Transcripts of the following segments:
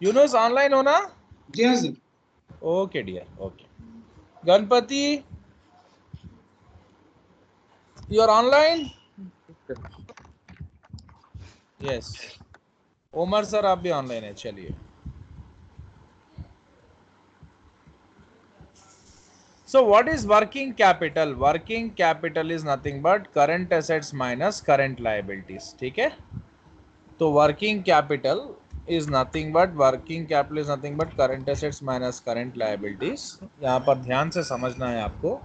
Yunus online हो ना? जी हाँ sir. Okay dear, okay. Ganpati, you are online? Yes. Umar sir आप भी ऑनलाइन है, चलिए। So what is working capital? Working capital is nothing but current assets minus current liabilities. ठीक है? तो working capital is nothing but current assets minus current liabilities. यहाँ पर ध्यान से समझना है आपको।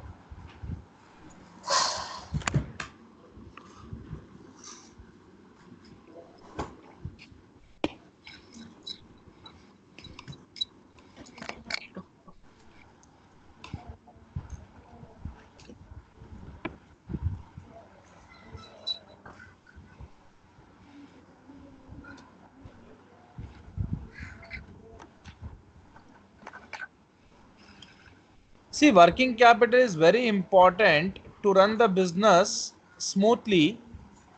See, working capital is very important to run the business smoothly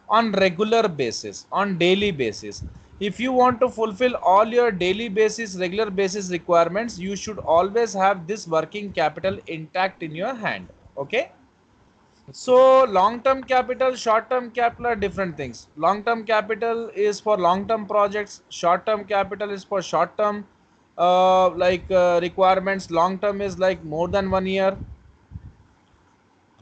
on regular basis, on daily basis. If you want to fulfill all your daily basis, regular basis requirements, you should always have this working capital intact in your hand. Okay? So long term capital, short term capital are different things. Long term capital is for long term projects, short term capital is for short term requirements. Long term is like more than 1 year,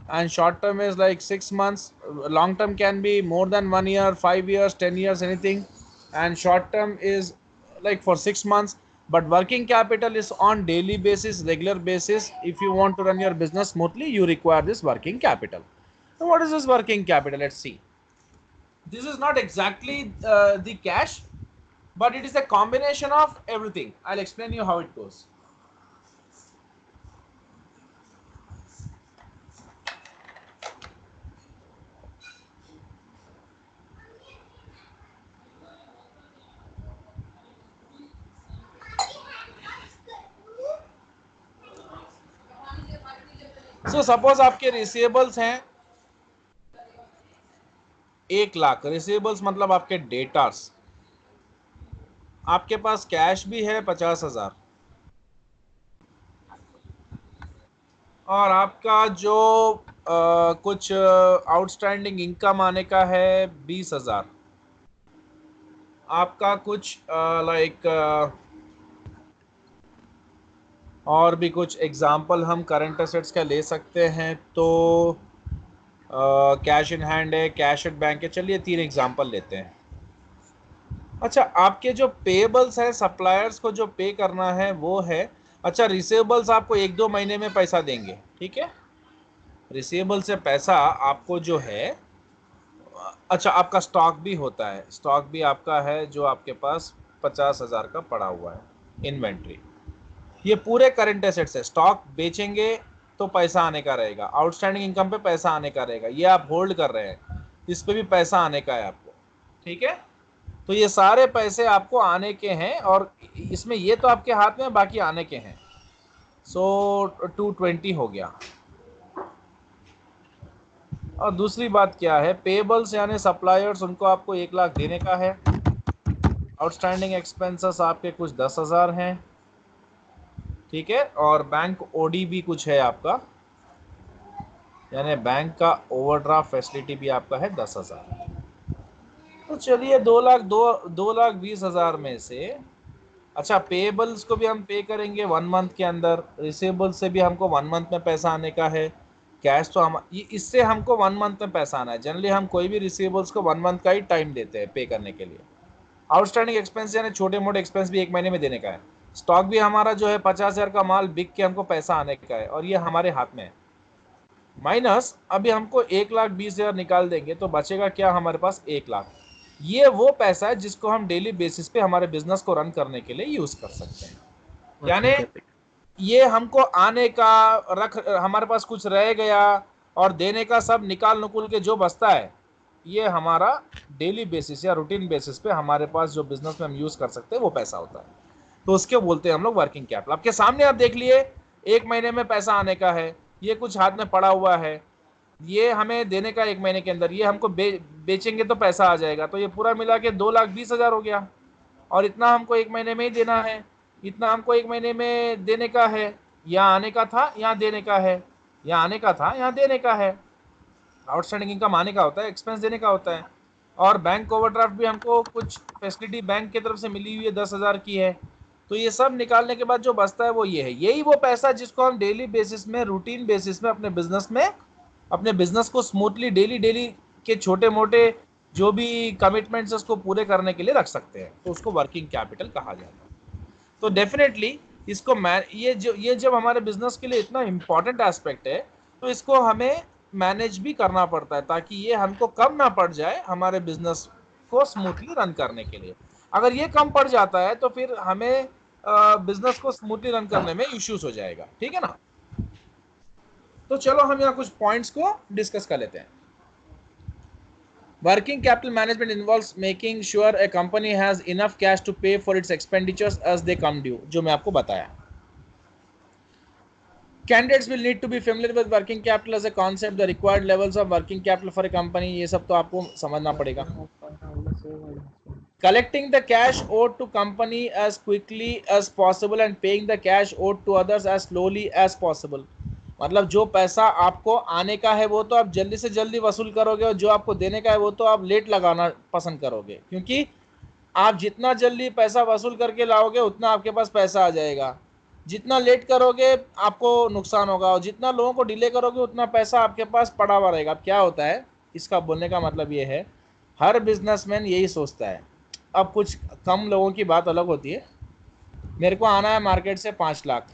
and short term is like 6 months. Long term can be more than 1 year, 5 years, 10 years, anything. And short term is like for 6 months. But working capital is on daily basis, regular basis. If you want to run your business smoothly, you require this working capital. So what is this working capital? Let's see. This is not exactly the cash, but it is a combination of everything. I'll explain you how it goes. So suppose आपके receivables हैं 1 lakh. Receivables मतलब आपके debtors. आपके पास cash भी है 50,000, और आपका जो कुछ आउटस्टैंडिंग इनकम आने का है 20,000। आपका कुछ और भी कुछ एग्जाम्पल हम करंट असेट्स का ले सकते हैं। तो कैश इन हैंड है, कैश एट बैंक है। चलिए 3 एग्जाम्पल लेते हैं। अच्छा, आपके जो पेएबल्स है, सप्लायर्स को जो पे करना है वो है। अच्छा, रिसीवेबल्स आपको 1-2 महीने में पैसा देंगे, ठीक है। रिसीवेबल से पैसा आपको जो है, अच्छा आपका स्टॉक भी होता है। स्टॉक भी आपका है जो आपके पास 50,000 का पड़ा हुआ है, इन्वेंट्री। ये पूरे करंट एसेट्स है। स्टॉक बेचेंगे तो पैसा आने का रहेगा, आउटस्टैंडिंग इनकम पे पैसा आने का रहेगा, ये आप होल्ड कर रहे हैं, इस पे भी पैसा आने का है आपको, ठीक है। तो ये सारे पैसे आपको आने के हैं, और इसमें ये तो आपके हाथ में, बाकी आने के हैं। सो 220 हो गया। और दूसरी बात क्या है, पेबल्स यानी सप्लायर्स, उनको आपको 1 लाख देने का है। आउटस्टैंडिंग एक्सपेंसेस आपके कुछ 10,000 हैं, ठीक है। और बैंक ओडी भी कुछ है आपका, यानी बैंक का ओवरड्राफ्ट फैसिलिटी भी आपका है 10,000। तो चलिए 2,20,000 में से, अच्छा पेएबल्स को भी हम पे करेंगे 1 मंथ के अंदर, रिसीवेबल्स से भी हमको 1 मंथ में पैसा आने का है। कैश तो हम इससे हमको 1 मंथ में पैसा आना है। जनरली हम कोई भी रिसीवेबल्स को 1 मंथ का ही टाइम देते हैं पे करने के लिए। आउटस्टैंडिंग एक्सपेंस यानी छोटे मोटे एक्सपेंस भी 1 महीने में देने का है। स्टॉक भी हमारा जो है 50,000 का माल बिक के हमको पैसा आने का है, और ये हमारे हाथ में है। माइनस अभी हमको 1,20,000 निकाल देंगे तो बचेगा क्या हमारे पास, 1 लाख। ये वो पैसा है जिसको हम डेली बेसिस पे हमारे बिजनेस को रन करने के लिए यूज कर सकते हैं। यानी ये हमको आने का हमारे पास कुछ रह गया और देने का सब निकाल नुकुल के जो बचता है, ये हमारा डेली बेसिस या रूटीन बेसिस पे हमारे पास जो बिजनेस में हम यूज कर सकते हैं वो पैसा होता है। तो उसके बोलते हैं हम लोग वर्किंग कैपिटल। आपके सामने आप देख लिए 1 महीने में पैसा आने का है, ये कुछ हाथ में पड़ा हुआ है, ये हमें देने का 1 महीने के अंदर, ये हमको बेचेंगे तो पैसा आ जाएगा। तो ये पूरा मिला के 2,20,000 हो गया। और इतना हमको 1 महीने में ही देना है, इतना हमको 1 महीने में देने का है, यहाँ आने का था यहाँ देने का है, यहाँ आने का था यहाँ देने का है। आउटस्टैंडिंग इनकम आने का होता है, एक्सपेंस देने का होता है। और बैंक ओवरड्राफ्ट भी हमको कुछ फैसिलिटी बैंक की तरफ से मिली हुई है, 10,000 की है। तो ये सब निकालने के बाद जो बचता है वो ये है, यही वो पैसा जिसको हम डेली बेसिस में, रूटीन बेसिस में अपने बिजनेस में, अपने बिजनेस को स्मूथली डेली डेली के छोटे मोटे जो भी कमिटमेंट्स है उसको पूरे करने के लिए रख सकते हैं, तो उसको वर्किंग कैपिटल कहा जाता है। तो डेफिनेटली इसको ये जब हमारे बिजनेस के लिए इतना इंपॉर्टेंट एस्पेक्ट है, तो इसको हमें मैनेज भी करना पड़ता है ताकि ये हमको कम ना पड़ जाए हमारे बिजनेस को स्मूथली रन करने के लिए। अगर ये कम पड़ जाता है तो फिर हमें बिजनेस को स्मूथली रन करने में इश्यूज हो जाएगा, ठीक है ना। तो चलो हम यहाँ कुछ पॉइंट्स को डिस्कस कर लेते हैं। Working capital management involves making sure a company has enough cash to pay for its expenditures as they come due, जो मैं आपको बताया। Candidates will need to be familiar with working capital as a concept, the required levels of working capital for a company, ये सब तो आपको समझना पड़ेगा। Collecting the cash owed to company as quickly as possible and paying the cash owed to others as slowly as possible, मतलब जो पैसा आपको आने का है वो तो आप जल्दी से जल्दी वसूल करोगे, और जो आपको देने का है वो तो आप लेट लगाना पसंद करोगे, क्योंकि आप जितना जल्दी पैसा वसूल करके लाओगे उतना आपके पास पैसा आ जाएगा। जितना लेट करोगे आपको नुकसान होगा, और जितना लोगों को डिले करोगे उतना पैसा आपके पास पड़ा हुआ रहेगा। अब क्या होता है, इसका बोलने का मतलब ये है, हर बिजनेसमैन यही सोचता है। अब कुछ कम लोगों की बात अलग होती है, मेरे को आना है मार्केट से 5 लाख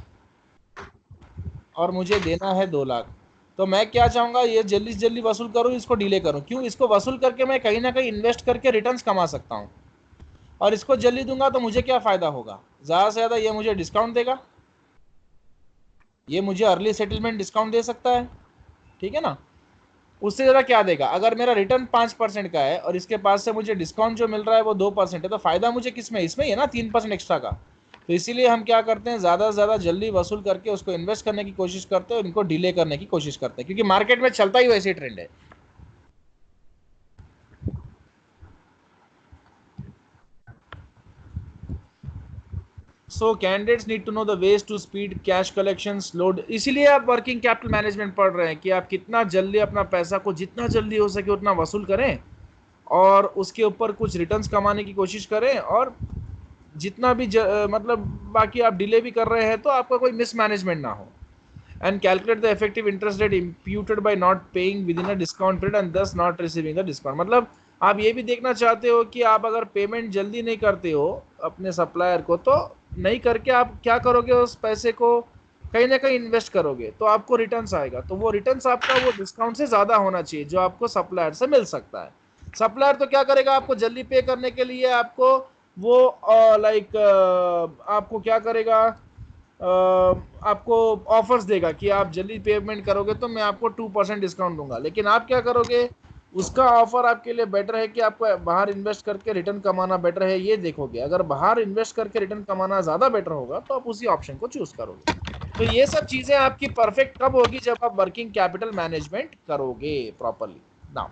और मुझे देना है 2 लाख, तो मैं क्या चाहूँगा, ये जल्दी से जल्दी वसूल करूँ, इसको डिले करूँ। क्यों? इसको वसूल करके मैं कहीं ना कहीं इन्वेस्ट करके रिटर्न्स कमा सकता हूँ, और इसको जल्दी दूंगा तो मुझे क्या फ़ायदा होगा, ज़्यादा से ज़्यादा ये मुझे डिस्काउंट देगा, ये मुझे अर्ली सेटलमेंट डिस्काउंट दे सकता है, ठीक है ना। उससे ज़्यादा क्या देगा? अगर मेरा रिटर्न 5% का है और इसके पास से मुझे डिस्काउंट जो मिल रहा है वो 2% है, तो फ़ायदा मुझे किस में? इसमें ही है ना, 3% एक्स्ट्रा का। तो इसीलिए हम क्या करते हैं, ज़्यादा से ज़्यादा जल्दी वसूल करके उसको इन्वेस्ट करने की कोशिश करते हैं और इनको डिले करने की कोशिश करते हैं, क्योंकि मार्केट में चलता ही वैसे ट्रेंड है। So candidates need to know the ways to speed cash collections load. इसीलिए आप वर्किंग कैपिटल मैनेजमेंट पढ़ रहे हैं कि आप कितना जल्दी अपना पैसा को जितना जल्दी हो सके उतना वसूल करें, और उसके ऊपर कुछ रिटर्न्स कमाने की कोशिश करें, और जितना भी मतलब बाकी आप डिले भी कर रहे हैं तो आपका कोई मिसमैनेजमेंट ना हो। And calculate the effective interest rate imputed by not paying within a discount period and thus not receiving the discount. मतलब आप ये भी देखना चाहते हो कि आप अगर पेमेंट जल्दी नहीं करते हो अपने सप्लायर को, तो नहीं करके आप क्या करोगे, उस पैसे को कहीं ना कहीं इन्वेस्ट करोगे तो आपको रिटर्न्स आएगा। तो वो रिटर्न्स आपका वो डिस्काउंट से ज़्यादा होना चाहिए जो आपको सप्लायर से मिल सकता है। सप्लायर तो क्या करेगा, आपको जल्दी पे करने के लिए आपको वो आपको क्या करेगा, आपको ऑफर्स देगा कि आप जल्दी पेमेंट करोगे तो मैं आपको 2% डिस्काउंट दूंगा। लेकिन आप क्या करोगे, उसका ऑफर आपके लिए बेटर है कि आपको बाहर इन्वेस्ट करके रिटर्न कमाना बेटर है, ये देखोगे। अगर बाहर इन्वेस्ट करके रिटर्न कमाना ज़्यादा बेटर होगा तो आप उसी ऑप्शन को चूज करोगे। तो ये सब चीज़ें आपकी परफेक्ट कब होगी, जब आप वर्किंग कैपिटल मैनेजमेंट करोगे प्रॉपरली। नाउ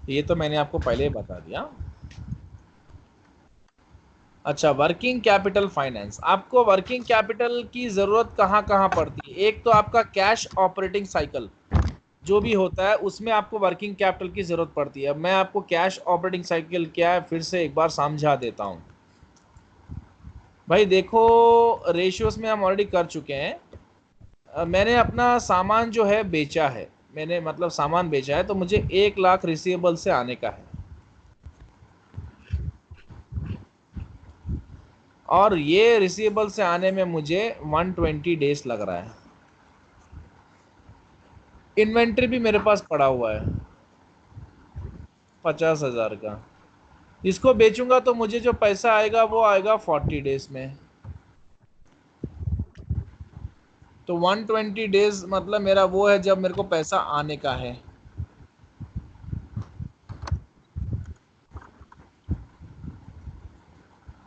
ये तो मैंने आपको पहले ही बता दिया। अच्छा, वर्किंग कैपिटल फाइनेंस, आपको वर्किंग कैपिटल की ज़रूरत कहाँ कहाँ पड़ती है? एक तो आपका कैश ऑपरेटिंग साइकिल जो भी होता है उसमें आपको वर्किंग कैपिटल की ज़रूरत पड़ती है। मैं आपको कैश ऑपरेटिंग साइकिल क्या है फिर से एक बार समझा देता हूँ। भाई देखो, रेशियोज में हम ऑलरेडी कर चुके हैं। मैंने अपना सामान जो है बेचा है, मैंने मतलब सामान बेचा है, तो मुझे 1 लाख रिसीवेबल से आने का है, और ये रिसीवेबल से आने में मुझे 120 डेज लग रहा है। इन्वेंट्री भी मेरे पास पड़ा हुआ है 50,000 का, इसको बेचूंगा तो मुझे जो पैसा आएगा वो आएगा 40 डेज में। तो 120 डेज मतलब मेरा वो है जब मेरे को पैसा आने का है।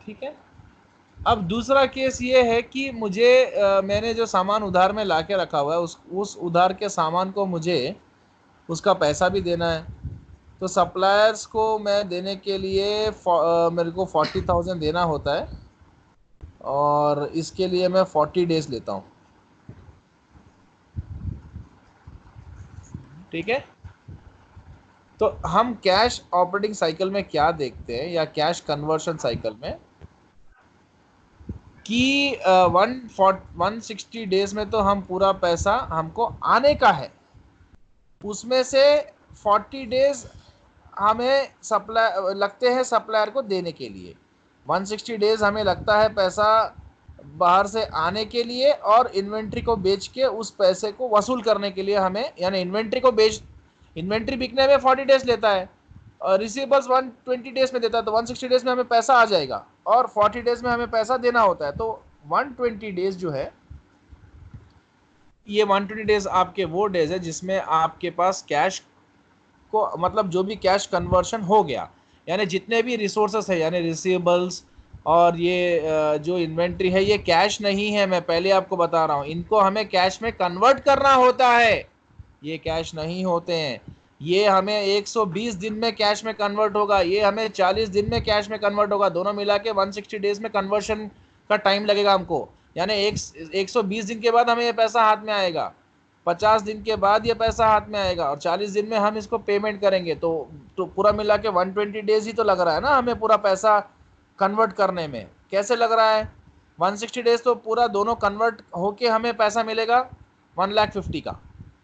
ठीक है। अब दूसरा केस ये है कि मुझे मैंने जो सामान उधार में ला के रखा हुआ है उस उधार के सामान को मुझे उसका पैसा भी देना है। तो सप्लायर्स को मैं देने के लिए मेरे को 40,000 देना होता है, और इसके लिए मैं 40 डेज लेता हूँ। ठीक है, तो हम कैश ऑपरेटिंग साइकिल में क्या देखते हैं, या कैश कन्वर्शन साइकिल में, कि 160 डेज में तो हम पूरा पैसा हमको आने का है, उसमें से 40 डेज हमें सप्लाई लगते हैं सप्लायर को देने के लिए। 160 डेज हमें लगता है पैसा बाहर से आने के लिए, और इन्वेंट्री को बेच के उस पैसे को वसूल करने के लिए हमें, यानी इन्वेंट्री बिकने में 40 डेज लेता है, और रिसीवेबल्स 120 डेज में देता है, तो 160 डेज में हमें पैसा आ जाएगा, और 40 डेज में हमें पैसा देना होता है। तो 120 डेज जो है, ये 120 डेज आपके वो डेज है जिसमें आपके पास कैश को, मतलब जो भी कैश कन्वर्शन हो गया, यानी जितने भी रिसोर्सेस है, यानी रिसीवेबल्स और ये जो इन्वेंट्री है, ये कैश नहीं है, मैं पहले आपको बता रहा हूं, इनको हमें कैश में कन्वर्ट करना होता है, ये कैश नहीं होते हैं। ये हमें 120 दिन में कैश में कन्वर्ट होगा, ये हमें 40 दिन में कैश में कन्वर्ट होगा, दोनों मिला के 160 डेज में कन्वर्शन का टाइम लगेगा हमको, यानी 120 दिन के बाद हमें ये पैसा हाथ में आएगा, 50 दिन के बाद ये पैसा हाथ में आएगा, और 40 दिन में हम इसको पेमेंट करेंगे। तो पूरा मिला के 120 डेज ही तो लग रहा है ना हमें पूरा पैसा कन्वर्ट करने में। कैसे लग रहा है? 160 डेज तो पूरा दोनों कन्वर्ट होके हमें पैसा मिलेगा 1,50,000 का।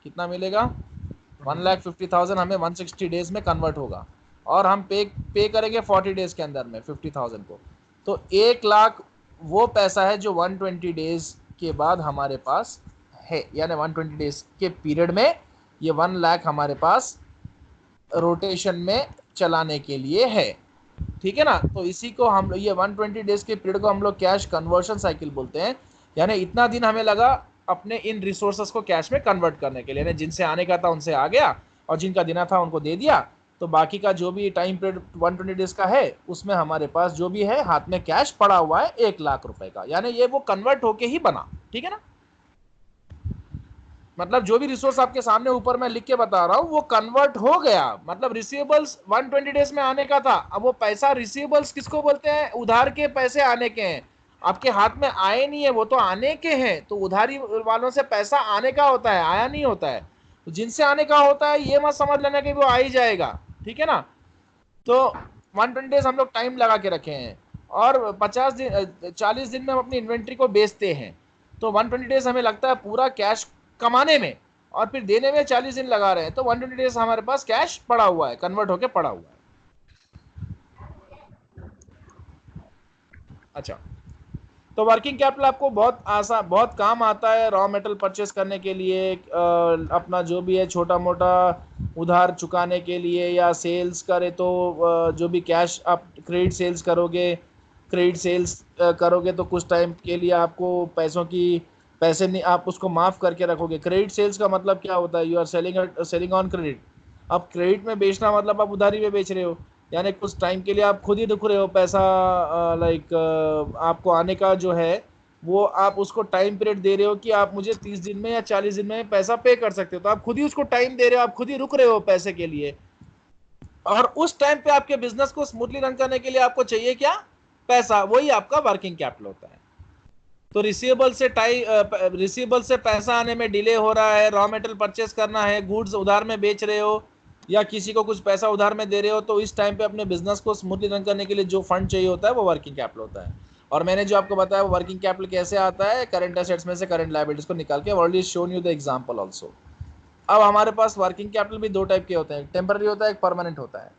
कितना मिलेगा? 1,50,000 हमें 160 डेज में कन्वर्ट होगा, और हम पे करेंगे 40 डेज के अंदर में 50,000 को। तो 1,00,000 वो पैसा है जो 120 डेज के बाद हमारे पास है, यानी 120 डेज के पीरियड में ये 1,00,000 हमारे पास रोटेशन में चलाने के लिए है। ठीक है ना? तो इसी को हम ये 120 डेज के पीरियड को हम लोग कैश कन्वर्शन साइकिल बोलते हैं, यानी इतना दिन हमें लगा अपने इन रिसोर्सेस को कैश में कन्वर्ट करने के लिए, यानी जिनसे आने का था उनसे आ गया, और जिनका देना था उनको दे दिया, तो बाकी का जो भी टाइम पीरियड 120 डेज का है उसमें हमारे पास जो भी है हाथ में कैश पड़ा हुआ है 1,00,000 रुपए का, यानी ये वो कन्वर्ट होके ही बना। ठीक है ना? मतलब जो भी रिसोर्स आपके सामने ऊपर मैं लिख के बता रहा हूं वो कन्वर्ट हो गया, मतलब रिसीवेबल्स 120 डेज में आने का था, अब वो पैसा, रिसीवेबल्स किसको बोलते हैं? उधार के पैसे आने के हैं, आपके हाथ में आए नहीं है, वो तो आने के हैं। तो उधारी वालों से पैसा आने का होता है, आया नहीं होता है। तो जिनसे आने का होता है ये मत समझ लेना कि वो आ ही जाएगा। ठीक है ना? तो 120 डेज हम लोग टाइम लगा के रखे हैं, और 40 दिन में हम अपनी इन्वेंट्री को बेचते हैं। तो 120 डेज हमें लगता है पूरा कैश कमाने में, और फिर देने में 40 दिन लगा रहे हैं, तो 120 डेज हमारे पास कैश पड़ा हुआ है, कन्वर्ट होके पड़ा हुआ है। अच्छा, तो वर्किंग कैपिटल आपको बहुत काम आता है रॉ मेटेरियल परचेस करने के लिए, अपना जो भी है छोटा मोटा उधार चुकाने के लिए, या सेल्स करे तो जो भी कैश आप क्रेडिट सेल्स करोगे तो कुछ टाइम के लिए आपको पैसे नहीं, आप उसको माफ़ करके रखोगे। क्रेडिट सेल्स का मतलब क्या होता है? You are selling on credit. अब क्रेडिट में बेचना मतलब आप उधारी में बेच रहे हो, यानी कुछ टाइम के लिए आप खुद ही रुक रहे हो पैसा, लाइक आपको आने का जो है वो आप उसको टाइम पीरियड दे रहे हो कि आप मुझे 30 दिन में या 40 दिन में पैसा पे कर सकते हो, तो आप खुद ही उसको टाइम दे रहे हो, आप खुद ही रुक रहे हो पैसे के लिए। और उस टाइम पे आपके बिजनेस को स्मूथली रन करने के लिए आपको चाहिए क्या? पैसा। वही आपका वर्किंग कैपिटल होता है। तो रिसीवेबल से पैसा आने में डिले हो रहा है, रॉ मेटेरियल परचेस करना है, गुड्स उधार में बेच रहे हो, या किसी को कुछ पैसा उधार में दे रहे हो, तो इस टाइम पे अपने बिजनेस को स्मूथली रन करने के लिए जो फंड चाहिए होता है वो वर्किंग कैपिटल होता है। और मैंने जो आपको बताया वो वर्किंग कैपिटल कैसे आता है, करंट एसेट्स में से करंट लायबिलिटीज को निकाल के, already shown you the example also. अब हमारे पास वर्किंग कैपिटल भी दो टाइप के होते हैं, टेम्पररी होता है, एक परमानेंट होता है।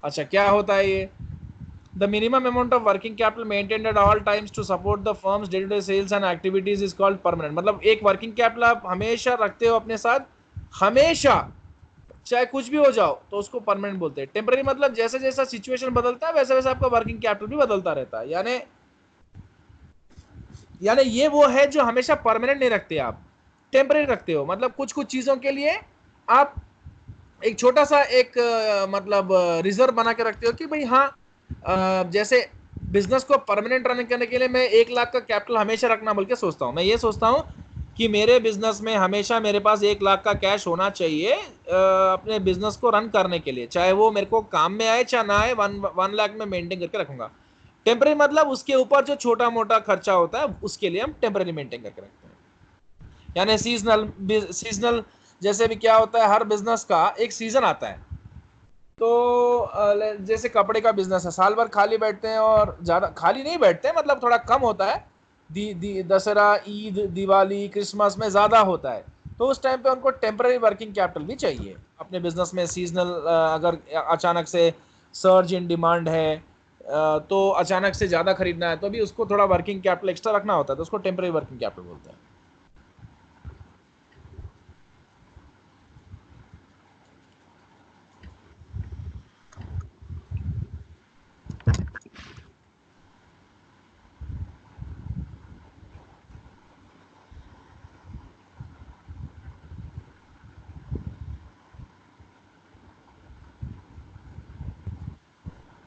अच्छा, क्या होता है ये? The minimum amount of working capital maintained at all times to support the firm's day-to-day sales and activities is called permanent। मतलब एक वर्किंग कैपिटल आप हमेशा रखते हो अपने साथ, हमेशा, चाहे कुछ भी हो जाओ, तो उसको परमानेंट बोलते हैं। टेम्पररी मतलब जैसे जैसा सिचुएशन बदलता है वैसे वैसे आपका वर्किंग कैपिटल भी बदलता रहता है, यानी ये वो है जो हमेशा परमानेंट नहीं रखते, आप टेम्पररी रखते हो। मतलब कुछ कुछ चीजों के लिए आप एक छोटा सा मतलब रिजर्व बना के रखते हो कि भाई हाँ, जैसे बिजनेस को परमानेंट रन करने के लिए मैं 1,00,000 का कैपिटल हमेशा रखना बोल के सोचता हूँ। मैं ये सोचता हूँ कि मेरे बिजनेस में हमेशा मेरे पास 1 लाख का कैश होना चाहिए अपने बिजनेस को रन करने के लिए, चाहे वो मेरे को काम में आए चाहे ना आए, 1 लाख में मेंटेन करके रखूंगा। टेम्पररी मतलब उसके ऊपर जो छोटा मोटा खर्चा होता है उसके लिए हम टेम्पररी मेंटेन करके रखते हैं। यानी सीजनल जैसे भी क्या होता है, हर बिजनेस का एक सीजन आता है। तो जैसे कपड़े का बिजनेस है, साल भर खाली बैठते हैं और ज़्यादा खाली नहीं बैठते, मतलब थोड़ा कम होता है। दशहरा, ईद, दिवाली, क्रिसमस में ज़्यादा होता है, तो उस टाइम पे उनको टेम्पररी वर्किंग कैपिटल भी चाहिए अपने बिजनेस में। सीजनल अगर अचानक से सर्ज इन डिमांड है, तो अचानक से ज़्यादा खरीदना है, तो भी उसको थोड़ा वर्किंग कैपिटल एक्स्ट्रा रखना होता है, तो उसको टेम्पररी वर्किंग कैपिटल बोलते हैं।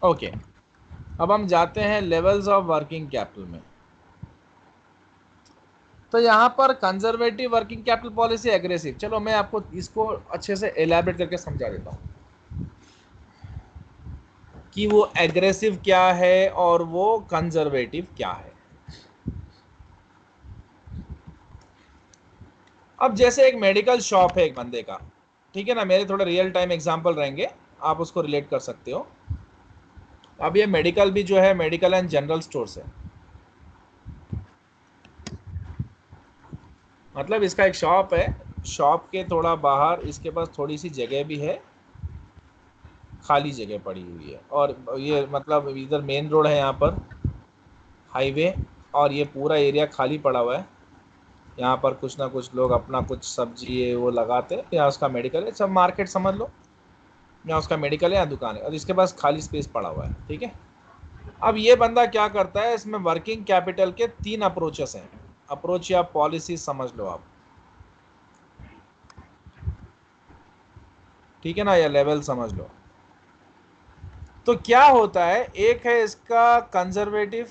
ओके, अब हम जाते हैं लेवल्स ऑफ वर्किंग कैपिटल में। तो यहाँ पर conservative working capital policy, aggressive, चलो मैं आपको इसको अच्छे से एलैबोरेट करके समझा देता हूँ कि वो एग्रेसिव क्या है और वो कंजर्वेटिव क्या है। अब जैसे एक मेडिकल शॉप है एक बंदे का, ठीक है ना, मेरे थोड़े रियल टाइम एग्जांपल रहेंगे, आप उसको रिलेट कर सकते हो। अब ये मेडिकल भी जो है, मेडिकल एंड जनरल स्टोर्स है, मतलब इसका एक शॉप है, शॉप के थोड़ा बाहर इसके पास थोड़ी सी जगह भी है, खाली जगह पड़ी हुई है, और ये मतलब इधर मेन रोड है यहाँ पर, हाईवे, और ये पूरा एरिया खाली पड़ा हुआ है। यहाँ पर कुछ ना कुछ लोग अपना कुछ सब्जी है वो लगाते हैं, या उसका मेडिकल है, सब मार्केट समझ लो, या उसका मेडिकल है या दुकान है, और इसके पास खाली स्पेस पड़ा हुआ है, ठीक है। अब ये बंदा क्या करता है, इसमें वर्किंग कैपिटल के 3 अप्रोचेस हैं, अप्रोच या पॉलिसी समझ लो आप, ठीक है ना, या लेवल समझ लो। तो क्या होता है, एक है इसका कंजर्वेटिव,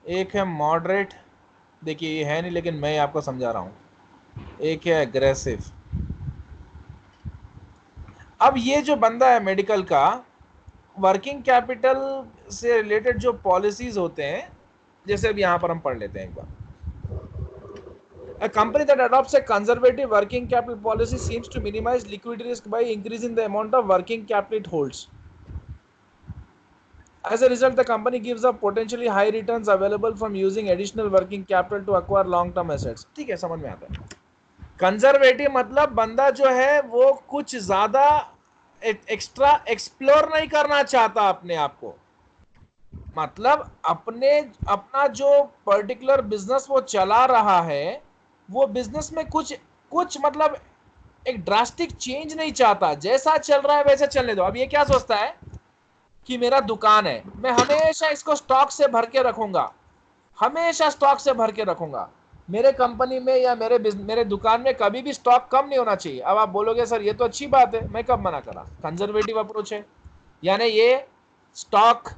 एक है मॉडरेट, देखिए ये है नहीं लेकिन मैं आपको समझा रहा हूं, एक है एग्रेसिव। अब ये जो बंदा है मेडिकल का, वर्किंग कैपिटल से रिलेटेड जो पॉलिसीज होते हैं, जैसे अब यहां पर हम पढ़ लेते हैं एक बार। A company that adopts a conservative working capital policy seems to minimize liquidity risk by increasing the amount of working capital it holds. As a result, the company gives up potentially high returns available from using additional working capital to acquire long-term assets. ठीक है, समझ में आता है। Conservative मतलब बंदा जो है वो कुछ ज्यादा एक्स्ट्रा एक्सप्लोर नहीं करना चाहता अपने आप को, मतलब अपना जो पर्टिकुलर बिजनेस वो चला रहा है, वो बिजनेस में कुछ कुछ मतलब एक ड्रास्टिक चेंज नहीं चाहता, जैसा चल रहा है वैसा चलने दो। अब ये क्या सोचता है कि मेरा दुकान है, मैं हमेशा इसको स्टॉक से भर के रखूंगा, हमेशा स्टॉक से भर के रखूंगा, मेरे कंपनी में या मेरे दुकान में कभी भी स्टॉक कम नहीं होना चाहिए। अब आप बोलोगे सर ये तो अच्छी बात है, मैं कब मना करा, कंजर्वेटिव अप्रोच है। यानी ये स्टॉक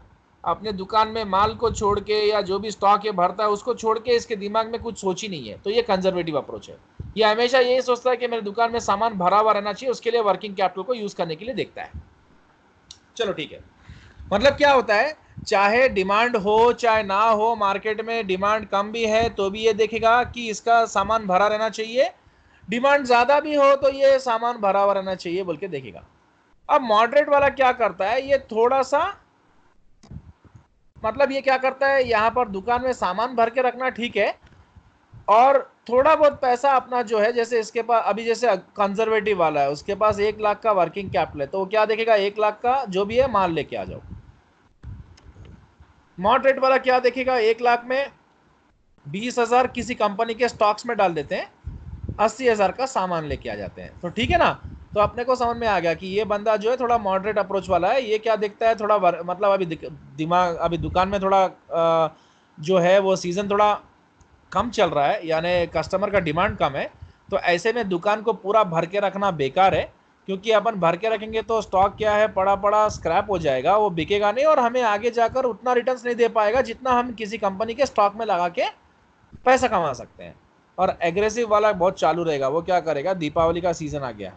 अपने दुकान में माल को छोड़ के या जो भी स्टॉक ये भरता है उसको छोड़ के इसके दिमाग में कुछ सोच ही नहीं है, तो ये कंजर्वेटिव अप्रोच है। ये हमेशा यही सोचता है कि मेरे दुकान में सामान भरा हुआ रहना चाहिए, उसके लिए वर्किंग कैपिटल को यूज करने के लिए देखता है। चलो ठीक है, मतलब क्या होता है, चाहे डिमांड हो चाहे ना हो, मार्केट में डिमांड कम भी है तो भी ये देखेगा कि इसका सामान भरा रहना चाहिए, डिमांड ज्यादा भी हो तो ये सामान भरा हुआ रहना चाहिए बोल के देखेगा। अब मॉडरेट वाला क्या करता है, ये थोड़ा सा मतलब ये क्या करता है, यहां पर दुकान में सामान भर के रखना ठीक है, और थोड़ा बहुत पैसा अपना जो है, जैसे इसके पास अभी जैसे कंजर्वेटिव वाला है उसके पास 1 लाख का वर्किंग कैपिटल है, तो वो क्या देखेगा, 1 लाख का जो भी है माल लेके आ जाओ। मॉडरेट वाला क्या देखेगा, 1 लाख में 20,000 किसी कंपनी के स्टॉक्स में डाल देते हैं, 80,000 का सामान लेके आ जाते हैं, तो ठीक है ना। तो अपने को समझ में आ गया कि ये बंदा जो है थोड़ा मॉडरेट अप्रोच वाला है। ये क्या देखता है, थोड़ा मतलब अभी दिमाग, अभी दुकान में थोड़ा जो है वो सीजन थोड़ा कम चल रहा है, यानी कस्टमर का डिमांड कम है, तो ऐसे में दुकान को पूरा भर के रखना बेकार है, क्योंकि अपन भर के रखेंगे तो स्टॉक क्या है, पड़ा पड़ा स्क्रैप हो जाएगा, वो बिकेगा नहीं और हमें आगे जाकर उतना रिटर्न्स नहीं दे पाएगा जितना हम किसी कंपनी के स्टॉक में लगा के पैसा कमा सकते हैं। और एग्रेसिव वाला बहुत चालू रहेगा, वो क्या करेगा, दीपावली का सीजन आ गया,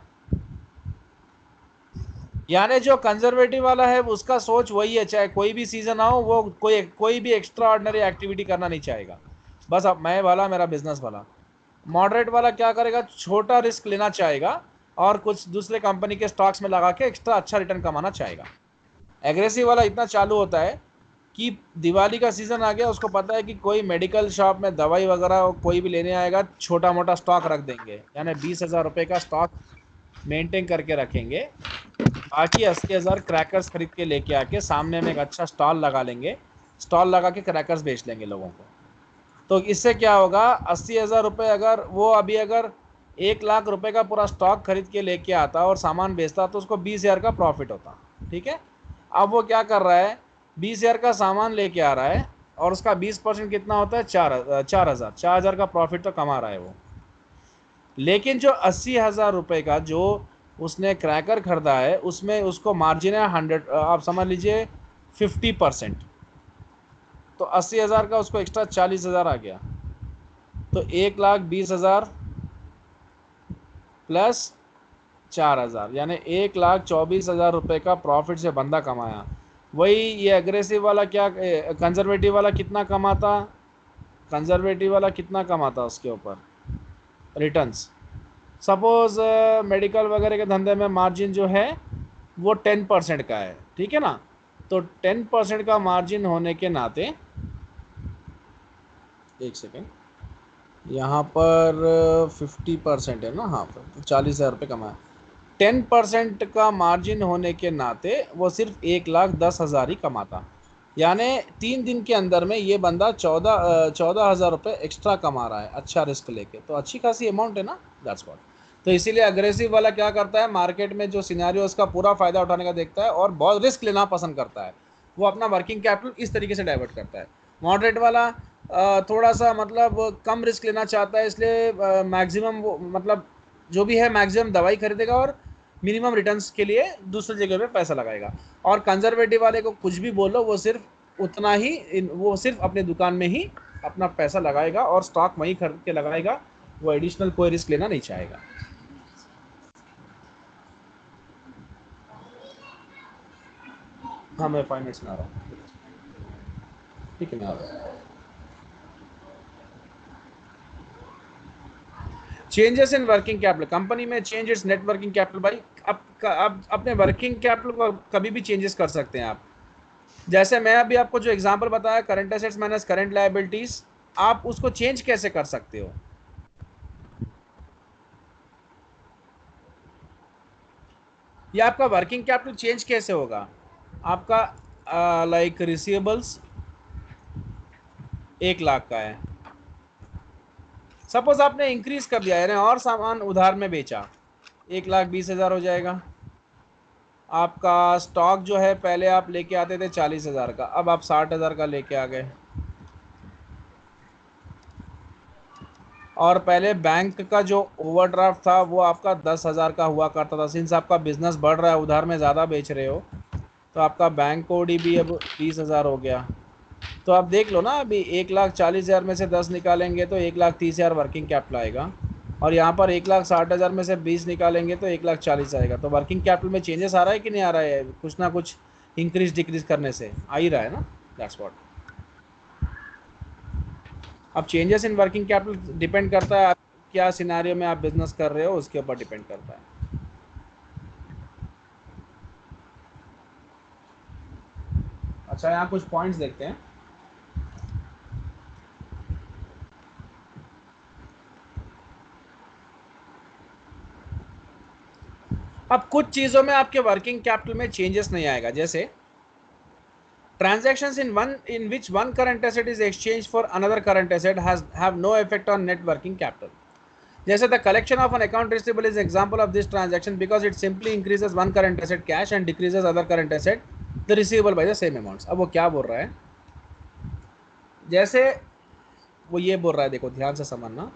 यानी जो कंजर्वेटिव वाला है उसका सोच वही है, चाहे कोई भी सीजन आओ वो कोई कोई भी एक्स्ट्रा ऑर्डिनरी एक्टिविटी करना नहीं चाहेगा, बस अब मैं वाला मेरा बिजनेस वाला। मॉडरेट वाला क्या करेगा, छोटा रिस्क लेना चाहेगा और कुछ दूसरे कंपनी के स्टॉक्स में लगा के एक्स्ट्रा अच्छा रिटर्न कमाना चाहेगा। एग्रेसिव वाला इतना चालू होता है कि दिवाली का सीज़न आ गया, उसको पता है कि कोई मेडिकल शॉप में दवाई वगैरह कोई भी लेने आएगा, छोटा मोटा स्टॉक रख देंगे, यानी 20,000 रुपये का स्टॉक मेंटेन करके रखेंगे, बाकी 80,000 क्रैकर्स खरीद के लेके आके सामने में एक अच्छा स्टॉल लगा लेंगे, स्टॉल लगा के क्रैकर्स बेच लेंगे लोगों को। तो इससे क्या होगा, 80,000 रुपये अगर वो अभी अगर 1 लाख रुपए का पूरा स्टॉक खरीद के लेके आता और सामान बेचता तो उसको 20,000 का प्रॉफिट होता। ठीक है, अब वो क्या कर रहा है, 20,000 का सामान लेके आ रहा है और उसका 20% कितना होता है, 4,000 का प्रॉफिट तो कमा रहा है वो। लेकिन जो 80,000 रुपये का जो उसने क्रैकर खरीदा है उसमें उसको मार्जिन है 100, आप समझ लीजिए 50%, तो 80,000 का उसको एक्स्ट्रा 40,000 आ गया, तो 1,20,000 प्लस 4,000 यानी 1,24,000 रुपये का प्रॉफिट से बंदा कमाया। वही ये एग्रेसिव वाला क्या, कंजर्वेटिव वाला कितना कमाता, कंजर्वेटिव वाला कितना कमाता उसके ऊपर रिटर्न्स। सपोज मेडिकल वगैरह के धंधे में मार्जिन जो है वो 10% का है, ठीक है ना, तो 10% का मार्जिन होने के नाते, एक सेकेंड, यहाँ पर 50% है ना, हाँ 40,000 रुपये कमाया, 10% का मार्जिन होने के नाते वो सिर्फ 1,10,000 ही कमाता, यानी 3 दिन के अंदर में ये बंदा 14,000 रुपये एक्स्ट्रा कमा रहा है, अच्छा रिस्क लेके, तो अच्छी खासी अमाउंट है ना, दैट्स व्हाट। तो इसीलिए अग्रेसिव वाला क्या करता है, मार्केट में जो सिनेरियो उसका पूरा फायदा उठाने का देखता है और बहुत रिस्क लेना पसंद करता है, वो अपना वर्किंग कैपिटल इस तरीके से डाइवर्ट करता है। मॉडरेट वाला थोड़ा सा मतलब कम रिस्क लेना चाहता है, इसलिए मैक्सिमम वो मतलब जो भी है मैक्सिमम दवाई खरीदेगा और मिनिमम रिटर्न्स के लिए दूसरी जगह पे पैसा लगाएगा। और कंजर्वेटिव वाले को कुछ भी बोलो, वो सिर्फ उतना ही, वो सिर्फ अपने दुकान में ही अपना पैसा लगाएगा और स्टॉक वहीं खरीद के लगाएगा, वो एडिशनल कोई रिस्क लेना नहीं चाहेगा। हाँ मैं 5 मिनट्स में आ रहा हूँ, ठीक है मैं आ रहा हूँ। Changes in working capital, company में change its net working capital, भाई अब अपने वर्किंग कैपिटल को कभी भी चेंजेस कर सकते हैं आप। जैसे मैं अभी आपको जो एग्जांपल बताया, current assets minus current liabilities, आप उसको चेंज कैसे कर सकते हो, या आपका वर्किंग कैपिटल चेंज कैसे होगा, आपका लाइक रिसीवेबल्स 1 लाख का है, सपोज आपने इंक्रीज कर दिया है और सामान उधार में बेचा, 1,20,000 हो जाएगा। आपका स्टॉक जो है पहले आप लेके आते थे 40,000 का, अब आप 60,000 का लेके आ गए। और पहले बैंक का जो ओवरड्राफ्ट था वो आपका 10,000 का हुआ करता था, सिंस आपका बिजनेस बढ़ रहा है, उधार में ज़्यादा बेच रहे हो, तो आपका बैंक ओडी भी अब 20,000 हो गया। तो आप देख लो ना, अभी 1,40,000 में से 10 निकालेंगे तो 1,30,000 वर्किंग कैपिटल आएगा, और यहाँ पर 1,60,000 में से 20 निकालेंगे तो 1,40,000 आएगा। तो वर्किंग कैपिटल में चेंजेस आ रहा है कि नहीं आ रहा है, कुछ ना कुछ इंक्रीज डिक्रीज करने से आ ही रहा है ना, दैट्स व्हाट। अब changes in working capital depend करता है आप क्या सिनारियो में आप बिजनेस कर रहे हो, उसके ऊपर डिपेंड करता है। अच्छा, यहाँ कुछ पॉइंट्स देखते हैं। अब कुछ चीज़ों में आपके वर्किंग कैपिटल में चेंजेस नहीं आएगा, जैसे transactions in which one current asset is exchanged for another current asset have no effect on net working capital. जैसे the collection of an account receivable is example of this transaction because it simply increases one current asset cash and decreases other current asset the receivable by the same amounts. अब वो क्या बोल रहा है, जैसे वो ये बोल रहा है, देखो ध्यान से समझना,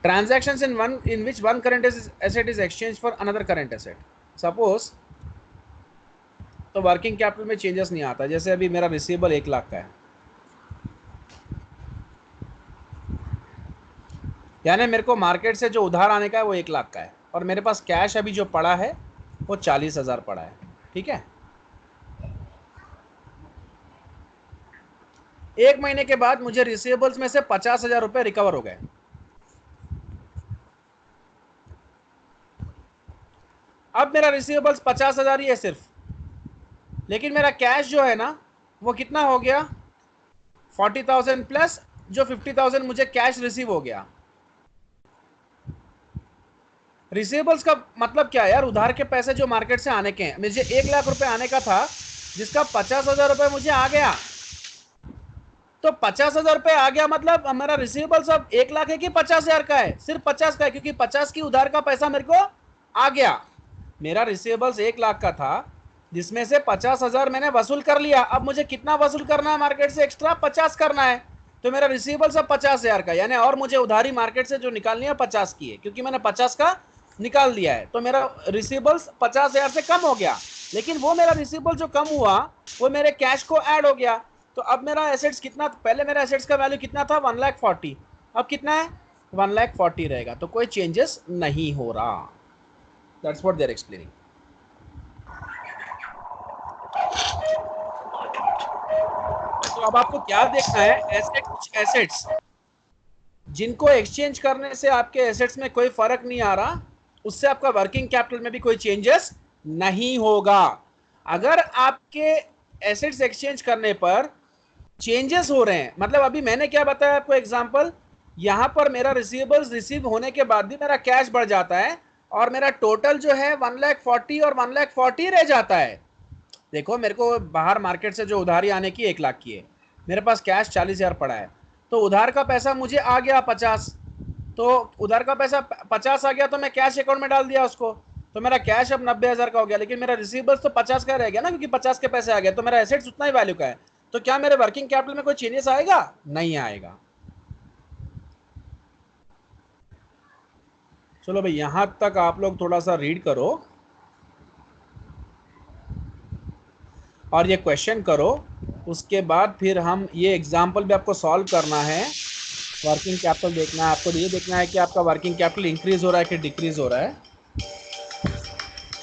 transactions in which one current asset is exchanged for another current asset, suppose, तो वर्किंग कैपिटल में चेंजेस नहीं आता। जैसे अभी मेरा रिसीवेबल 1 लाख का है, यानी मेरे को मार्केट से जो उधार आने का है वो 1 लाख का है, और मेरे पास कैश अभी जो पड़ा है वो 40,000 पड़ा है। ठीक है, 1 महीने के बाद मुझे रिसीवेबल्स में से 50,000 रुपए रिकवर हो गए। अब मेरा रिसीवेबल्स 50,000 ही है सिर्फ, लेकिन मेरा कैश जो है ना वो कितना हो गया, 40,000 प्लस जो 50,000 मुझे कैश रिसीव हो गया। रिसीवेबल्स का मतलब क्या है यार, उधार के पैसे जो मार्केट से आने के हैं। मुझे 1 लाख रुपए आने का था, जिसका 50,000 रुपए मुझे आ गया। तो 50,000 रुपए आ गया, मतलब हमारा रिसीवेबल्स अब 1 लाख है कि 50,000 का है? सिर्फ 50 का है, क्योंकि 50 की उधार का पैसा मेरे को आ गया। मेरा रिसीवेबल्स 1 लाख का था, जिसमें से 50,000 मैंने वसूल कर लिया। अब मुझे कितना वसूल करना है मार्केट से? एक्स्ट्रा 50 करना है। तो मेरा रिसीवेबल्स अब 50,000 का, यानी और मुझे उधारी मार्केट से जो निकालनी है 50 की है, क्योंकि मैंने 50 का निकाल दिया है। तो मेरा रिसीवेबल्स 50,000 से कम हो गया, लेकिन वो मेरा रिसीवेबल जो कम हुआ वो मेरे कैश को ऐड हो गया। तो अब मेरा एसेट्स कितना, पहले मेरा एसेट्स का वैल्यू कितना था? 1,40,000। अब कितना है? 1,40,000 रहेगा। तो कोई चेंजेस नहीं हो रहा। That's what they are explaining. तो अब आपको क्या देखना है, ऐसे कुछ एसेट्स जिनको एक्सचेंज करने से आपके एसेट्स में कोई फर्क नहीं आ रहा, उससे आपका वर्किंग कैपिटल में भी कोई चेंजेस नहीं होगा। अगर आपके एसेट्स एक्सचेंज करने पर चेंजेस हो रहे हैं, मतलब अभी मैंने क्या बताया आपको एग्जांपल, यहां पर मेरा रिसीवेबल्स रिसीव होने के बाद भी मेरा कैश बढ़ जाता है, और मेरा टोटल जो है 1,40,000 और 1,40,000 रह जाता है। देखो, मेरे को बाहर मार्केट से जो उधारी आने की 1 लाख की है, मेरे पास कैश 40,000 पड़ा है, तो उधार का पैसा मुझे आ गया 50। तो उधार का पैसा 50 आ गया, तो मैं कैश अकाउंट में डाल दिया उसको, तो मेरा कैश अब 90,000 का हो गया, लेकिन मेरा रिसीवेबल्स तो 50 का रह गया ना, क्योंकि 50 के पैसे आ गए, तो मेरा एसेट्स उतना ही वैल्यू का है। तो क्या मेरे वर्किंग कैपिटल में कोई चेंजेस आएगा? नहीं आएगा। चलो भाई, यहां तक आप लोग थोड़ा सा रीड करो और ये क्वेश्चन करो, उसके बाद फिर हम ये एग्जाम्पल भी आपको सॉल्व करना है। वर्किंग कैपिटल देखना है आपको, ये देखना है कि आपका वर्किंग कैपिटल इंक्रीज हो रहा है कि डिक्रीज हो रहा है।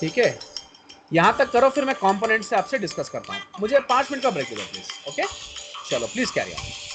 ठीक है, यहाँ तक करो, फिर मैं कंपोनेंट से आपसे डिस्कस करता हूँ। मुझे 5 मिनट का ब्रेक दो प्लीज। ओके, चलो प्लीज कैरी ऑन।